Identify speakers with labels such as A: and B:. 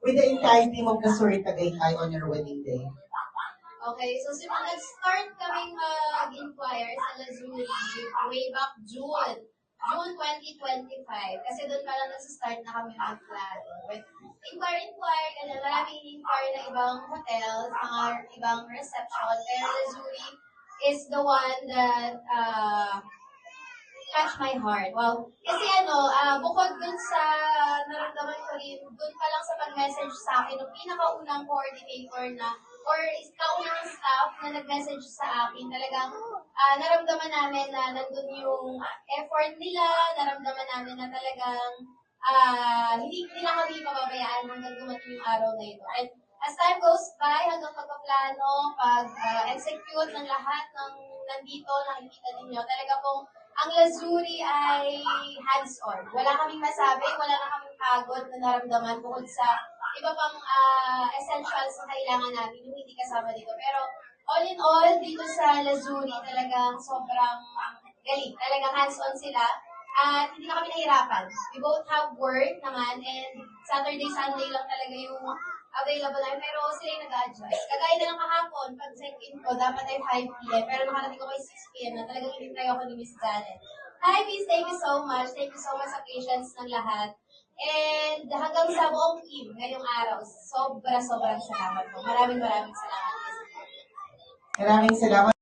A: with the entire team of Kasuri Tagaytay on your wedding day?
B: Okay, so nag-start kaming mag-inquire sa Lazuri way back June 2025. Kasi doon pa lang nag-start na kami mag-plano. Inquire, ganyan, maraming inquire na ibang hotels, mga ibang reception, pero Lazuri is the one that catch my heart. Well, kasi bukod dun sa naramdaman ko rin, dun pa lang sa pag-message sa akin, yung pinakaunang coordinator na, or kaunang staff na nag-message sa akin, talagang naramdaman namin na nandun yung effort nila, naramdaman namin na talagang hindi nila kami pababayaan hanggang dumating yung araw na ito. And as time goes by, hanggang pagpaplano, pag-execute ng lahat ng nandito, nakikita ninyo, talaga pong ang Lazuri ay hands-on. Wala kaming masabi, wala na kaming pagod na naramdaman bukod sa iba pang essentials na kailangan natin yung hindi kasama dito. Pero all in all, dito sa Lazuri, talagang sobrang galing. Talagang hands-on sila. At hindi na kami nahirapan. We both have work naman and Saturday, Sunday lang talaga yung available namin. Pero sila yung nag-adjust. Kagaya na lang kahapon, pag check-in ko, dapat ay 5 p.m. Pero nakarating ko kay 6 p.m. na talagang inintay ako ni Miss Janet. Hi, Miss. Thank you so much. Thank you so much sa patience ng lahat. And hanggang sa buong team ngayong araw, sobrang salamat po. Maraming salamat.
A: Maraming salamat.